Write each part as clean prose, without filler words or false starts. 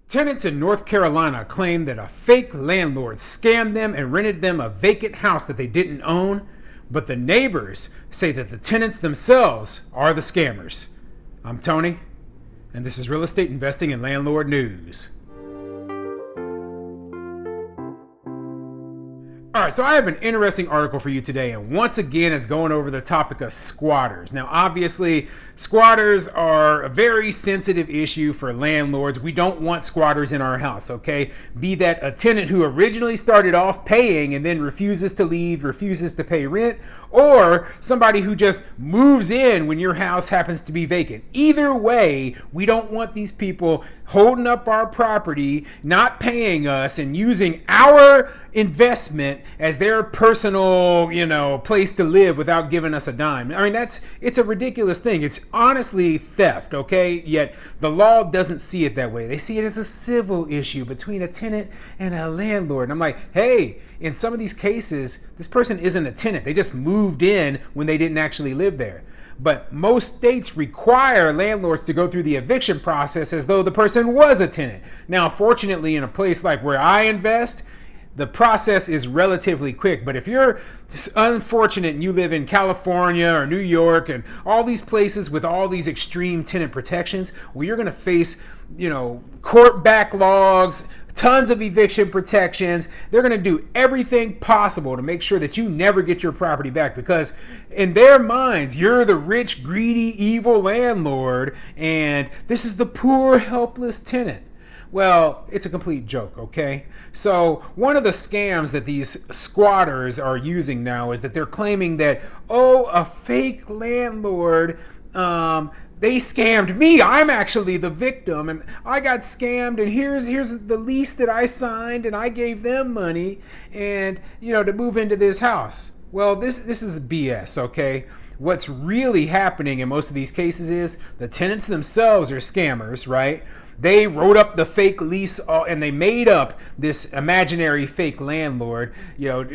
Tenants in North Carolina claim that a fake landlord scammed them and rented them a vacant house that they didn't own, but the neighbors say that the tenants themselves are the scammers. I'm Tony, and this is Real Estate Investing and Landlord News. All right, so I have an interesting article for you today, and once again, it's going over the topic of squatters. Now, obviously, squatters are a very sensitive issue for landlords. We don't want squatters in our house, okay? Be that a tenant who originally started off paying and then refuses to leave, refuses to pay rent, or somebody who just moves in when your house happens to be vacant. Either way, we don't want these people holding up our property, not paying us, and using our investment as their personal, place to live without giving us a dime. I mean, it's a ridiculous thing. It's honestly theft, okay? Yet the law doesn't see it that way. They see it as a civil issue between a tenant and a landlord. And I'm like, hey, in some of these cases, this person isn't a tenant. They just moved in when they didn't actually live there. But most states require landlords to go through the eviction process as though the person was a tenant. Now, fortunately, in a place like where I invest, the process is relatively quick. But if you're unfortunate and you live in California or New York and all these places with all these extreme tenant protections, well, you're going to face, court backlogs, tons of eviction protections. They're going to do everything possible to make sure that you never get your property back, because in their minds, you're the rich, greedy, evil landlord, and this is the poor, helpless tenant. Well, it's a complete joke, okay? So one of the scams that these squatters are using now is that they're claiming that, a fake landlord, they scammed me. I'm actually the victim, and I got scammed, and here's the lease that I signed, and I gave them money, and, to move into this house. Well, this is BS, okay? What's really happening in most of these cases is the tenants themselves are scammers, right? They wrote up the fake lease and they made up this imaginary fake landlord,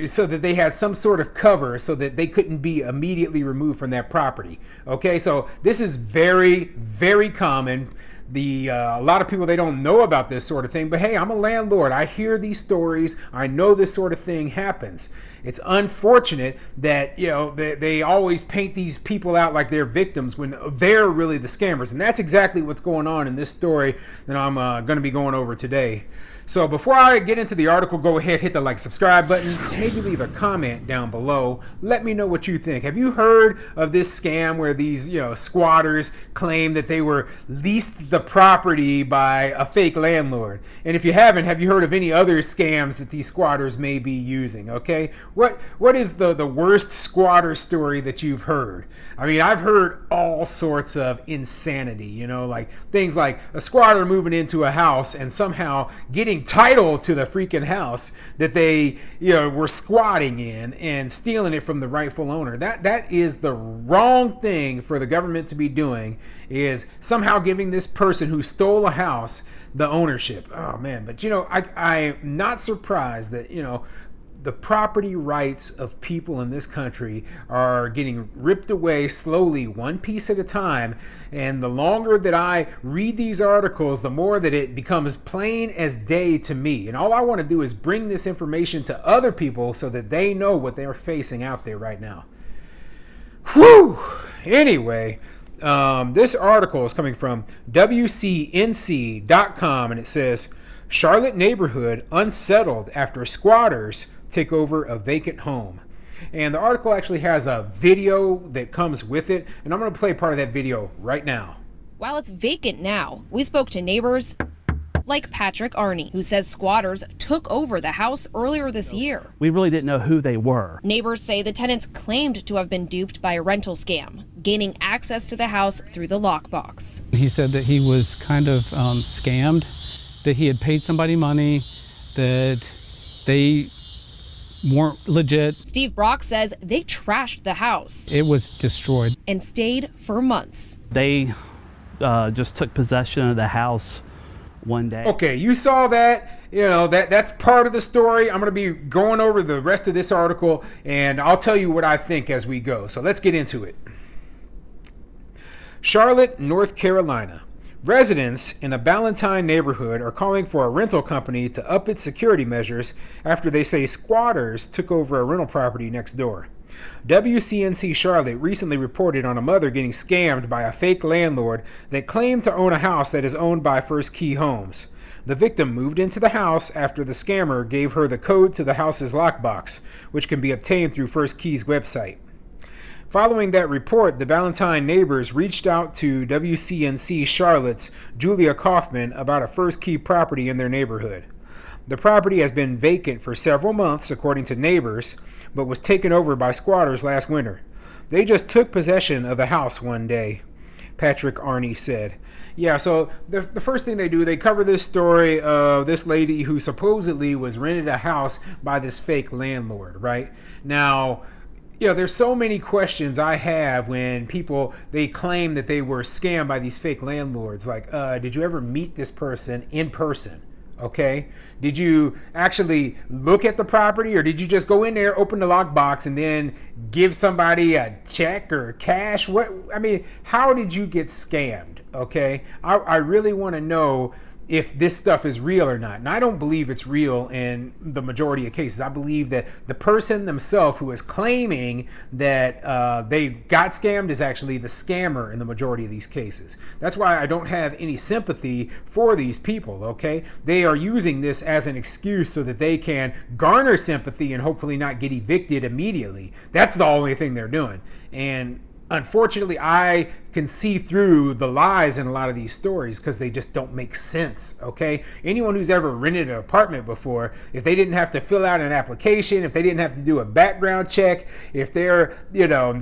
so that they had some sort of cover so that they couldn't be immediately removed from that property. Okay, so this is very, very common. A lot of people, they don't know about this sort of thing, but hey, I'm a landlord. I hear these stories. I know this sort of thing happens. It's unfortunate that, they always paint these people out like they're victims when they're really the scammers. And that's exactly what's going on in this story that I'm going to be going over today. So before I get into the article, go ahead, hit the subscribe button, maybe leave a comment down below. Let me know what you think. Have you heard of this scam where these, squatters claim that they were leased the property by a fake landlord? And if you haven't, have you heard of any other scams that these squatters may be using? Okay, what is the worst squatter story that you've heard? I mean, I've heard all sorts of insanity, like things like a squatter moving into a house and somehow getting title to the freaking house that they were squatting in and stealing it from the rightful owner. That is the wrong thing for the government to be doing, is somehow giving this person who stole a house the ownership. Oh man, but I'm not surprised that the property rights of people in this country are getting ripped away slowly, one piece at a time. And the longer that I read these articles, the more that it becomes plain as day to me. And all I want to do is bring this information to other people so that they know what they're facing out there right now. Whew! Anyway, this article is coming from WCNC.com, and it says, Charlotte neighborhood unsettled after squatters take over a vacant home. And the article actually has a video that comes with it, and I'm going to play part of that video right now. While it's vacant now, we spoke to neighbors like Patrick Arney, who says squatters took over the house earlier this year. We really didn't know who they were. Neighbors say the tenants claimed to have been duped by a rental scam, gaining access to the house through the lockbox. He said that he was kind of scammed, that he had paid somebody money, that they weren't legit. Steve Brock says they trashed the house. It was destroyed. And stayed for months. They just took possession of the house one day. Okay, you saw that. That's part of the story. I'm going to be going over the rest of this article, and I'll tell you what I think as we go. So let's get into it. Charlotte, North Carolina. Residents in a Ballantyne neighborhood are calling for a rental company to up its security measures after they say squatters took over a rental property next door. WCNC Charlotte recently reported on a mother getting scammed by a fake landlord that claimed to own a house that is owned by First Key Homes. The victim moved into the house after the scammer gave her the code to the house's lockbox, which can be obtained through First Key's website. Following that report, the Ballantyne neighbors reached out to WCNC Charlotte's Julia Kaufman about a First Key property in their neighborhood. The property has been vacant for several months, according to neighbors, but was taken over by squatters last winter. They just took possession of the house one day, Patrick Arney said. Yeah, so the first thing they do, they cover this story of this lady who supposedly was rented a house by this fake landlord, right? Now, there's so many questions I have when they claim that they were scammed by these fake landlords. Like, did you ever meet this person in person? Okay. Did you actually look at the property, or did you just go in there, open the lockbox, and then give somebody a check or cash? How did you get scammed? Okay. I really want to know if this stuff is real or not. And I don't believe it's real in the majority of cases. I believe that the person themselves who is claiming that they got scammed is actually the scammer in the majority of these cases. That's why I don't have any sympathy for these people, okay? They are using this as an excuse so that they can garner sympathy and hopefully not get evicted immediately. That's the only thing they're doing. And unfortunately, I can see through the lies in a lot of these stories because they just don't make sense, okay? Anyone who's ever rented an apartment before, if they didn't have to fill out an application, if they didn't have to do a background check, if they're,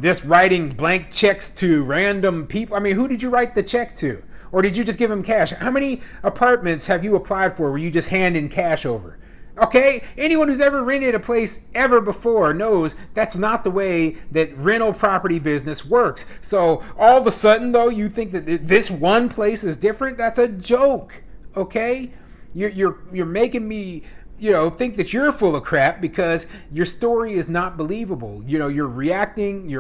just writing blank checks to random people, who did you write the check to? Or did you just give them cash? How many apartments have you applied for where you just hand in cash over? Okay, anyone who's ever rented a place ever before knows that's not the way that rental property business works. So all of a sudden, though, you think that this one place is different? That's a joke. Okay, you're making me think that you're full of crap because your story is not believable. You're acting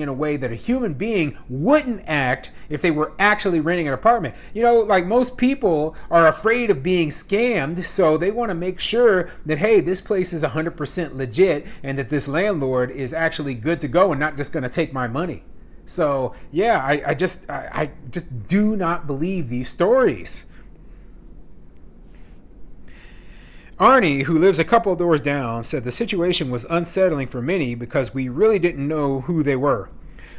in a way that a human being wouldn't act if they were actually renting an apartment. Like most people are afraid of being scammed, so they want to make sure that, hey, this place is 100% legit and that this landlord is actually good to go and not just going to take my money. So, yeah, I just do not believe these stories. Arnie, who lives a couple doors down, said the situation was unsettling for many because we really didn't know who they were.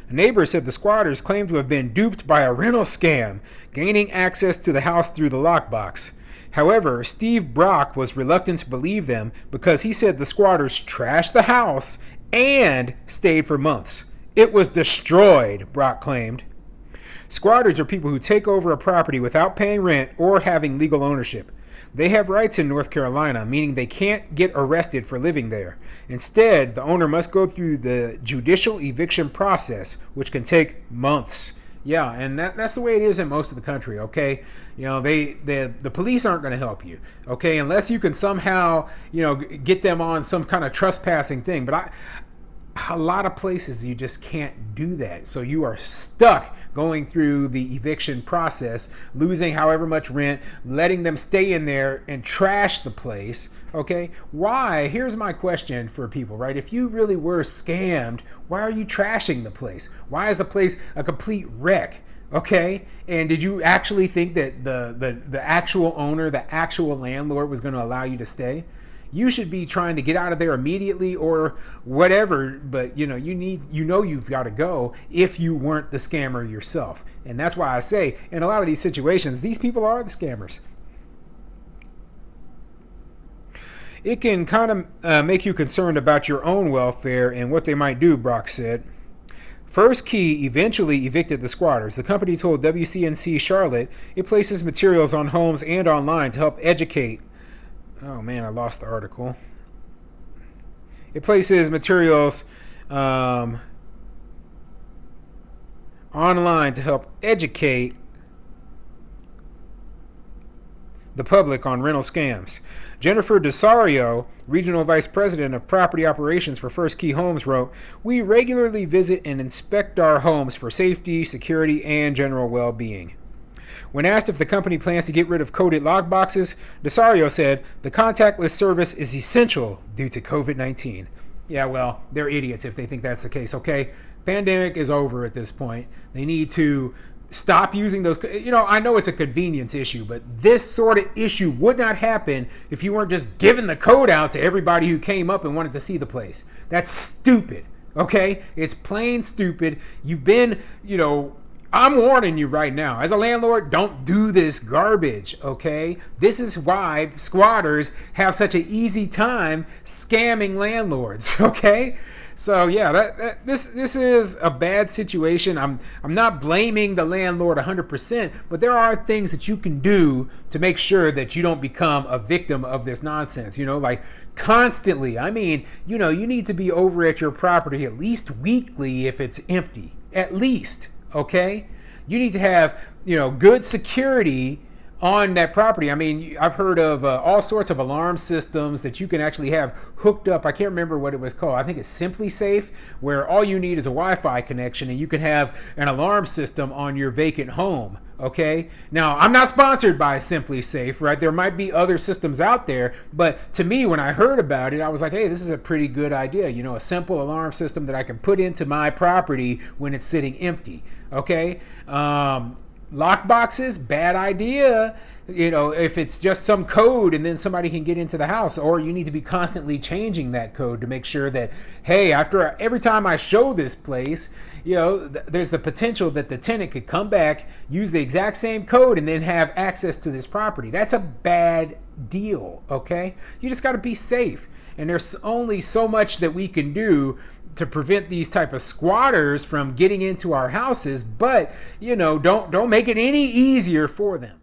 A neighbor said the squatters claimed to have been duped by a rental scam, gaining access to the house through the lockbox. However, Steve Brock was reluctant to believe them because he said the squatters trashed the house and stayed for months. It was destroyed, Brock claimed. Squatters are people who take over a property without paying rent or having legal ownership. They have rights in North Carolina, meaning they can't get arrested for living there. Instead, the owner must go through the judicial eviction process, which can take months. Yeah, and that's the way it is in most of the country, okay? The police aren't going to help you, okay? Unless you can somehow, get them on some kind of trespassing thing. But a lot of places you just can't do that. So you are stuck going through the eviction process, losing however much rent, letting them stay in there and trash the place. Okay, why? Here's my question for people, right? If you really were scammed, why are you trashing the place? Why is the place a complete wreck? Okay, and did you actually think that the actual owner, the actual landlord was going to allow you to stay? You should be trying to get out of there immediately or whatever, but you've got to go if you weren't the scammer yourself. And that's why I say in a lot of these situations, these people are the scammers. It can kind of make you concerned about your own welfare and what they might do, Brock said. First Key eventually evicted the squatters. The company told WCNC Charlotte it places materials on homes and online to help educate. Oh man, I lost the article. It places materials online to help educate the public on rental scams. Jennifer DeSario, Regional Vice President of Property Operations for First Key Homes, wrote, "We regularly visit and inspect our homes for safety, security, and general well-being." When asked if the company plans to get rid of coded lock boxes, Desario said the contactless service is essential due to COVID-19. Yeah, well, they're idiots if they think that's the case, okay? Pandemic is over at this point. They need to stop using those. I know it's a convenience issue, but this sort of issue would not happen if you weren't just giving the code out to everybody who came up and wanted to see the place. That's stupid, okay? It's plain stupid. You've been, I'm warning you right now. As a landlord, don't do this garbage, okay? This is why squatters have such an easy time scamming landlords, okay? So yeah, this is a bad situation. I'm not blaming the landlord 100%, but there are things that you can do to make sure that you don't become a victim of this nonsense. Like constantly. I mean, you need to be over at your property at least weekly if it's empty. At least, okay? You need to have, good security on that property. I mean, I've heard of all sorts of alarm systems that you can actually have hooked up. I can't remember what it was called. I think it's Simply Safe, where all you need is a Wi-Fi connection and you can have an alarm system on your vacant home. Okay. Now, I'm not sponsored by Simply Safe, right? There might be other systems out there, but to me, when I heard about it, I was like, hey, this is a pretty good idea. A simple alarm system that I can put into my property when it's sitting empty. Okay. Lock boxes, bad idea. If it's just some code and then somebody can get into the house, or you need to be constantly changing that code to make sure that, hey, every time I show this place, there's the potential that the tenant could come back, use the exact same code, and then have access to this property. That's a bad deal, okay? You just got to be safe. And there's only so much that we can do to prevent these type of squatters from getting into our houses, but don't make it any easier for them.